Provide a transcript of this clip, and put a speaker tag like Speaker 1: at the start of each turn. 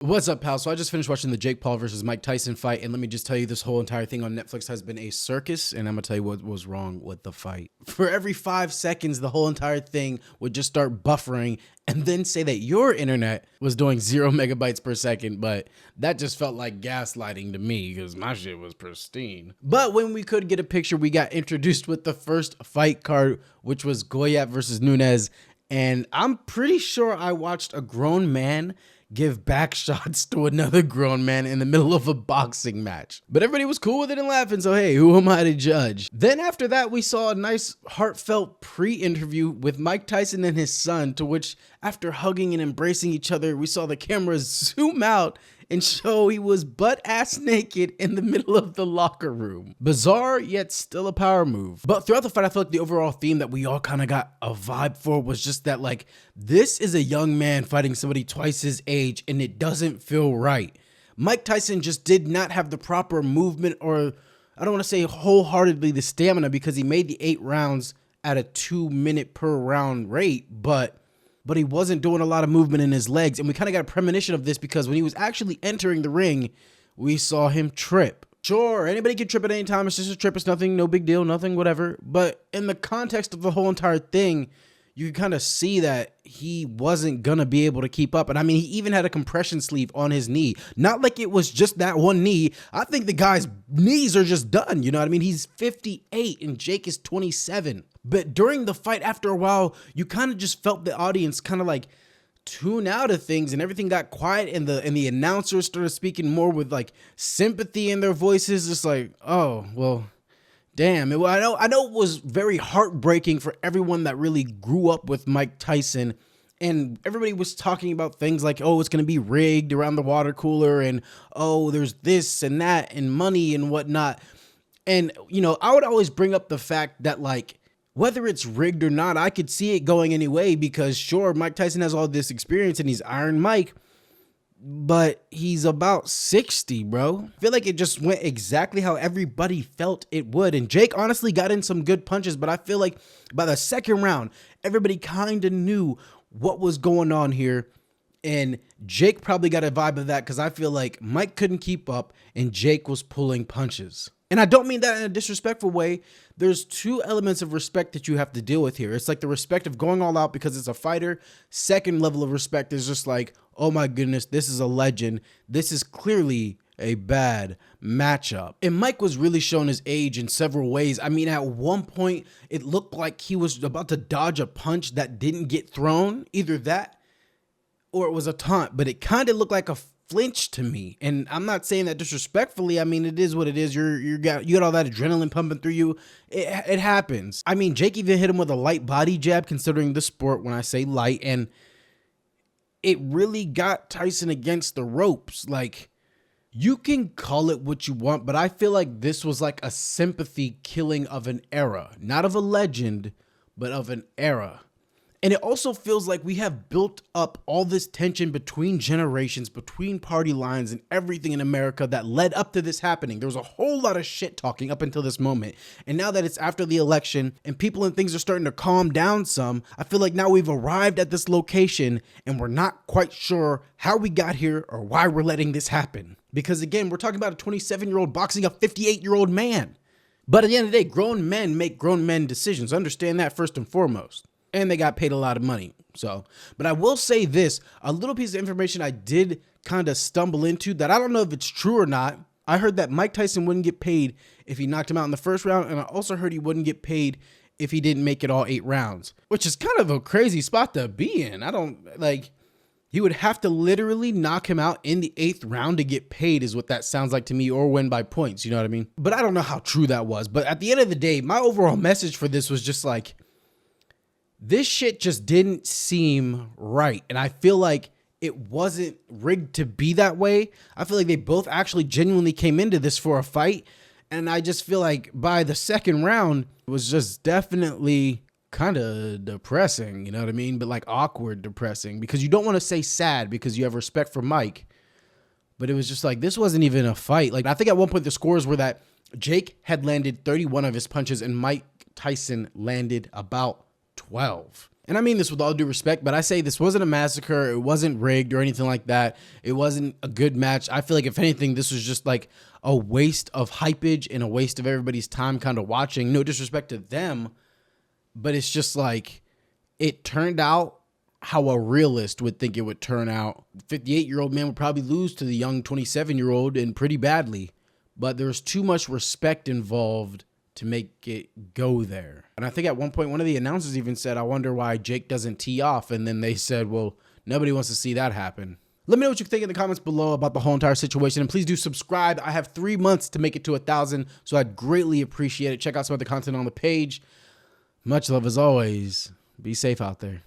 Speaker 1: What's up, pal? So I just finished watching the Jake Paul versus Mike Tyson fight, and let me just tell you, this whole entire thing on Netflix has been a circus, and I'm gonna tell you what was wrong with the fight. For every 5 seconds, the whole entire thing would just start buffering and then say that your internet was doing 0 megabytes per second, but that just felt like gaslighting to me because my shit was pristine. But when we could get a picture, we got introduced with the first fight card, which was Goyat versus Nunes, and I'm pretty sure I watched a grown man give back shots to another grown man in the middle of a boxing match. But everybody was cool with it and laughing, so hey, who am I to judge? Then after that, we saw a nice heartfelt pre-interview with Mike Tyson and his son, to which after hugging and embracing each other, we saw the cameras zoom out and show he was butt-ass naked in the middle of the locker room. Bizarre, yet still a power move. But throughout the fight, I feel like the overall theme that we all kind of got a vibe for was just that, like, this is a young man fighting somebody twice his age, and it doesn't feel right. Mike Tyson just did not have the proper movement, or I don't want to say wholeheartedly the stamina, because he made the 8 rounds at a 2-minute per round rate, but he wasn't doing a lot of movement in his legs. And we kind of got a premonition of this because when he was actually entering the ring, we saw him trip. Sure, anybody can trip at any time. It's just a trip. It's nothing, no big deal, nothing, whatever. But in the context of the whole entire thing, you can kind of see that he wasn't going to be able to keep up. And I mean, he even had a compression sleeve on his knee. Not like it was just that one knee. I think the guy's knees are just done. You know what I mean? He's 58 and Jake is 27. But during the fight, after a while, you kind of just felt the audience kind of like tune out of things, and everything got quiet, and the announcers started speaking more with like sympathy in their voices. Just like, oh, well, damn. I know it was very heartbreaking for everyone that really grew up with Mike Tyson. And everybody was talking about things like, oh, it's going to be rigged around the water cooler, and oh, there's this and that and money and whatnot. And, you know, I would always bring up the fact that, like, whether it's rigged or not, I could see it going anyway, because sure, Mike Tyson has all this experience and he's Iron Mike, but he's about 60, bro. I feel like it just went exactly how everybody felt it would. And Jake honestly got in some good punches, but I feel like by the second round, everybody kind of knew what was going on here. And Jake probably got a vibe of that, because I feel like Mike couldn't keep up and Jake was pulling punches. And I don't mean that in a disrespectful way. There's 2 elements of respect that you have to deal with here. It's like the respect of going all out because it's a fighter. Second level of respect is just like, oh my goodness, this is a legend. This is clearly a bad matchup. And Mike was really showing his age in several ways. I mean, at one point, it looked like he was about to dodge a punch that didn't get thrown. Either that or it was a taunt, but it kind of looked like a flinch to me. And I'm not saying that disrespectfully. I mean, it is what it is. You got all that adrenaline pumping through you. It happens. I mean, Jake even hit him with a light body jab, considering the sport when I say light, and it really got Tyson against the ropes. Like, you can call it what you want, but I feel like this was like a sympathy killing of an era, not of a legend, but of an era. And it also feels like we have built up all this tension between generations, between party lines and everything in America that led up to this happening. There was a whole lot of shit talking up until this moment. And now that it's after the election and people and things are starting to calm down some, I feel like now we've arrived at this location and we're not quite sure how we got here or why we're letting this happen. Because again, we're talking about a 27-year-old boxing a 58-year-old man. But at the end of the day, grown men make grown men decisions. Understand that first and foremost. And they got paid a lot of money. So, but I will say this, a little piece of information I did kind of stumble into that I don't know if it's true or not. I heard that Mike Tyson wouldn't get paid if he knocked him out in the first round. And I also heard he wouldn't get paid if he didn't make it all 8 rounds, which is kind of a crazy spot to be in. I don't like, he would have to literally knock him out in the 8th round to get paid, is what that sounds like to me, or win by points. You know what I mean? But I don't know how true that was. But at the end of the day, my overall message for this was just like, this shit just didn't seem right. And I feel like it wasn't rigged to be that way. I feel like they both actually genuinely came into this for a fight. And I just feel like by the second round, it was just definitely kind of depressing, you know what I mean? But like awkward depressing, because you don't want to say sad because you have respect for Mike. But it was just like, this wasn't even a fight. Like, I think at one point the scores were that Jake had landed 31 of his punches and Mike Tyson landed about 12. And I mean this with all due respect, but I say this wasn't a massacre. It wasn't rigged or anything like that. It wasn't a good match. I feel like if anything, this was just like a waste of hypage and a waste of everybody's time kind of watching. No disrespect to them, but it's just like it turned out how a realist would think it would turn out. 58-year-old man would probably lose to the young 27-year-old and pretty badly, but there's too much respect involved to make it go there. And I think at one point, one of the announcers even said, I wonder why Jake doesn't tee off. And then they said, well, nobody wants to see that happen. Let me know what you think in the comments below about the whole entire situation. And please do subscribe. I have 3 months to make it to 1,000, so I'd greatly appreciate it. Check out some other content on the page. Much love as always. Be safe out there.